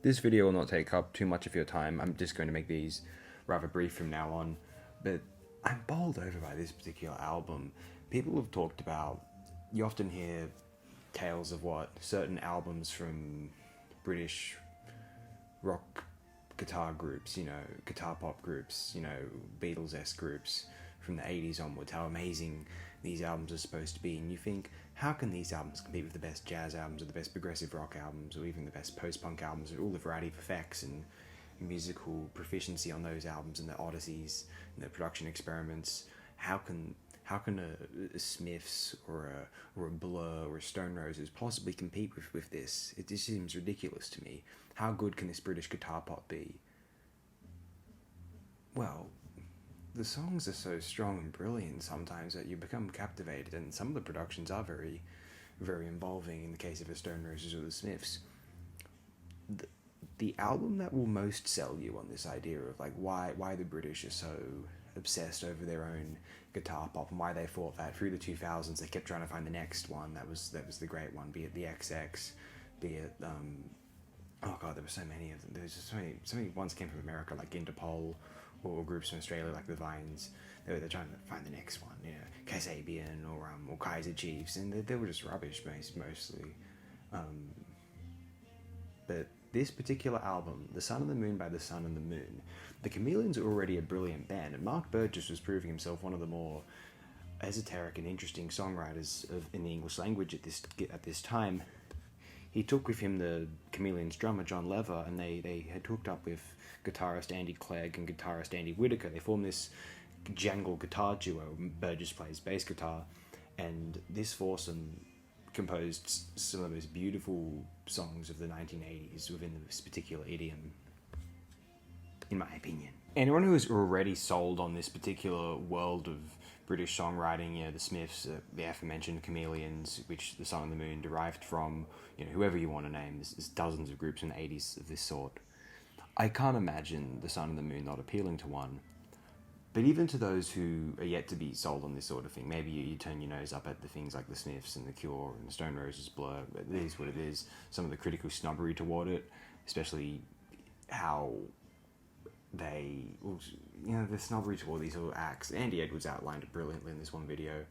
This video will not take up too much of your time. I'm just going to make these rather brief from now on. But I'm bowled over by this particular album. People have talked about, you often hear tales of what certain albums from British rock guitar groups, guitar pop groups, Beatles-esque groups from the 80s onwards, how amazing these albums are supposed to be. And you think, how can these albums compete with the best jazz albums or the best progressive rock albums or even the best post-punk albums, or all the variety of effects and musical proficiency on those albums and the odysseys and the production experiments? How can a Smiths or a Blur or a Stone Roses possibly compete with this? It just seems ridiculous to me. How good can this British guitar pop be? Well, the songs are so strong and brilliant sometimes that you become captivated, and some of the productions are very, very involving in the case of the Stone Roses or the Smiths. The album that will most sell you on this idea of like why the British are so obsessed over their own guitar pop and why they thought that through the 2000s they kept trying to find the next one that was the great one, be it the XX, be it oh god, there were so many of them. There was just so many ones came from America, like Interpol, or groups from Australia like the Vines. They're trying to find the next one, Kasabian or Kaiser Chiefs, and they were just rubbish mostly. But this particular album, The Sun and the Moon by The Sun and the Moon, the Chameleons are already a brilliant band, and Mark Burgess was proving himself one of the more esoteric and interesting songwriters in the English language at this time. He took with him the Chameleons drummer John Lever, and they had hooked up with guitarist Andy Clegg and guitarist Andy Whitaker. They formed this jangle guitar duo. Burgess plays bass guitar, and this foursome composed some of the most beautiful songs of the 1980s within this particular idiom, in my opinion. Anyone who is already sold on this particular world of British songwriting, the Smiths, the aforementioned Chameleons, which The Sun and the Moon derived from, whoever you want to name, there's dozens of groups in the 80s of this sort. I can't imagine The Sun and the Moon not appealing to one. But even to those who are yet to be sold on this sort of thing, maybe you turn your nose up at the things like the Smiths and the Cure and the Stone Roses, Blur, it is what it is. Some of the critical snobbery toward it, especially how the snobbery toward these little acts. Andy Edwards outlined it brilliantly in this one video.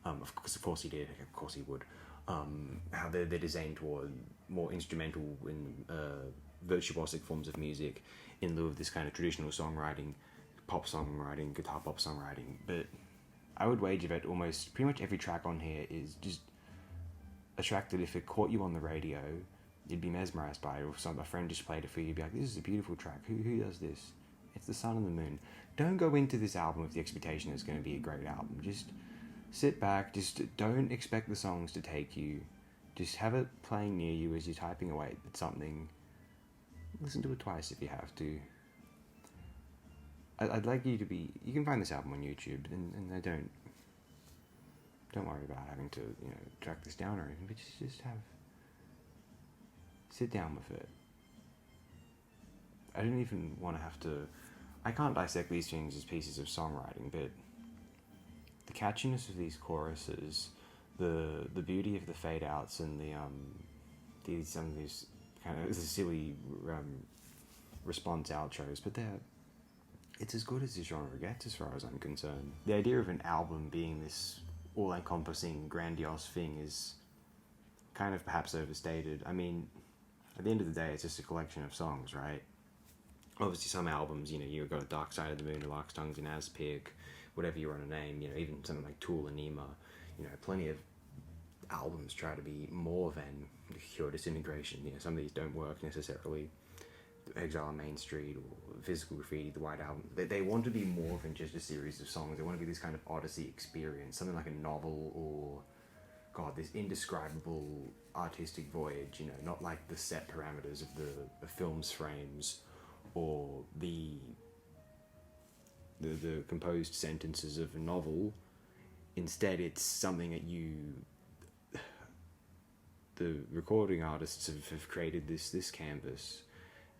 Of course he did. Of course he would. How they're designed toward more instrumental and virtuosic forms of music in lieu of this kind of traditional songwriting, pop songwriting, guitar pop songwriting. But I would wager that pretty much every track on here is just a track that if it caught you on the radio, you'd be mesmerized by it, or if a friend just played it for you, you'd be like, this is a beautiful track. Who does this? It's The Sun and the Moon. Don't go into this album with the expectation it's going to be a great album. Just sit back. Just don't expect the songs to take you. Just have it playing near you as you're typing away at something. Listen to it twice if you have to. I'd like you to be... You can find this album on YouTube, and I don't worry about having to, track this down or anything, but just sit down with it. I don't even want to have to... I can't dissect these things as pieces of songwriting, but the catchiness of these choruses, the beauty of the fade outs, and some of these kind of silly response outros, but it's as good as the genre gets as far as I'm concerned. The idea of an album being this all-encompassing, grandiose thing is kind of perhaps overstated. I mean, at the end of the day, it's just a collection of songs, right? Obviously, some albums, you've got a Dark Side of the Moon, a Lark's Tongues and Aspic, whatever you want to name, even something like Tool and Nemo, plenty of albums try to be more than the Cure Disintegration. Some of these don't work necessarily. Exile on Main Street or Physical Graffiti, the White Album. They want to be more than just a series of songs. They want to be this kind of odyssey experience, something like a novel or, this indescribable artistic voyage, not like the set parameters of the film's frames or the composed sentences of a novel. Instead, it's something that the recording artists have created this canvas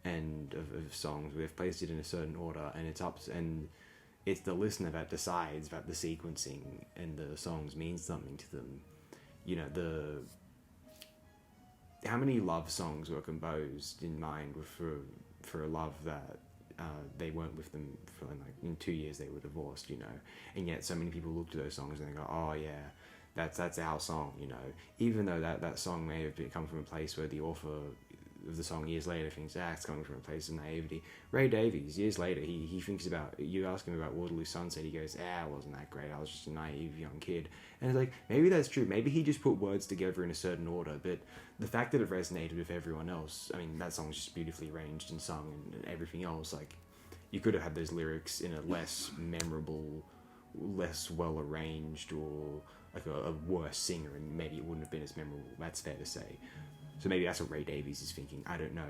and of songs. We've placed it in a certain order, and it's the listener that decides that the sequencing and the songs mean something to them. how many love songs were composed in mind for a love that they weren't with them for like in 2 years they were divorced, you know, and yet so many people look to those songs and they go, oh yeah, that's our song, you know, even though that song may have come from a place where the author of the song years later thinks, it's coming from a place of naivety. Ray Davies, years later, he thinks about, you ask him about Waterloo Sunset, he goes, it wasn't that great, I was just a naive young kid. And it's like, maybe that's true, maybe he just put words together in a certain order, but the fact that it resonated with everyone else, I mean, that song's just beautifully arranged and sung and everything else, like, you could have had those lyrics in a less memorable, less well arranged, or like a worse singer, and maybe it wouldn't have been as memorable. That's fair to say. So maybe that's what Ray Davies is thinking. I don't know.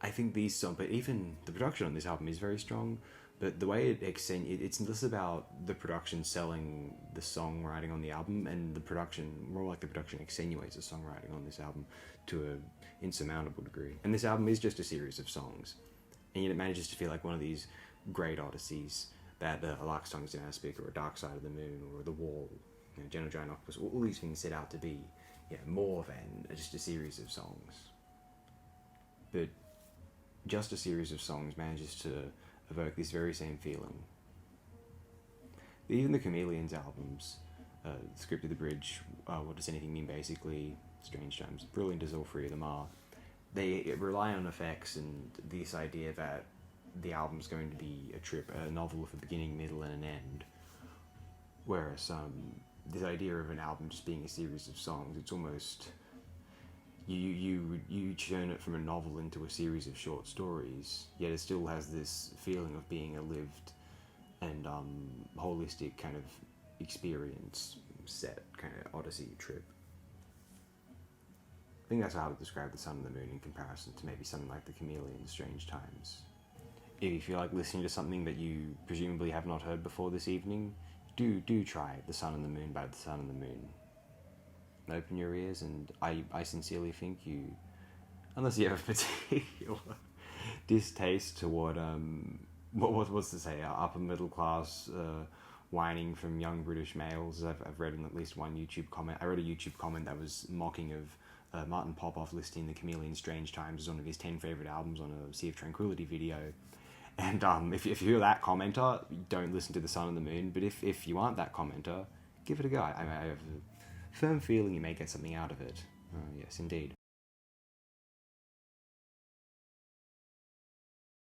I think these songs, but even the production on this album is very strong. But the way it's less about the production selling the songwriting on the album, and the production, more like the production extenuates the songwriting on this album to an insurmountable degree. And this album is just a series of songs, and yet it manages to feel like one of these great odysseys that a Like Songs in Aspic or a Dark Side of the Moon or The Wall, you know, Gentle Giant Octopus, all these things set out to be more than just a series of songs. But just a series of songs manages to evoke this very same feeling. Even the Chameleons albums, Script of the Bridge, What Does Anything Mean Basically, Strange Times, brilliant as all three of them are, they rely on effects and this idea that the album's going to be a trip, a novel with a beginning, middle, and an end. Whereas this idea of an album just being a series of songs, it's almost you churn it from a novel into a series of short stories, yet it still has this feeling of being a lived and holistic kind of experience, set kind of odyssey trip. I think that's how I would describe The Sun and the Moon in comparison to maybe something like The Chameleons' Strange Times. If you feel like listening to something that you presumably have not heard before this evening, do try The Sun and the Moon by The Sun and the Moon. Open your ears, and I sincerely think you, unless you have a particular distaste toward what's to say, upper middle class whining from young British males. I've read in at least one YouTube comment. I read a YouTube comment that was mocking of Martin Popoff listing The Chameleon's Strange Times as one of his 10 favourite albums on a Sea of Tranquility video. And if you're that commenter, don't listen to The Sun and the Moon. But if you aren't that commenter, give it a go. I have a firm feeling you may get something out of it. Yes, indeed.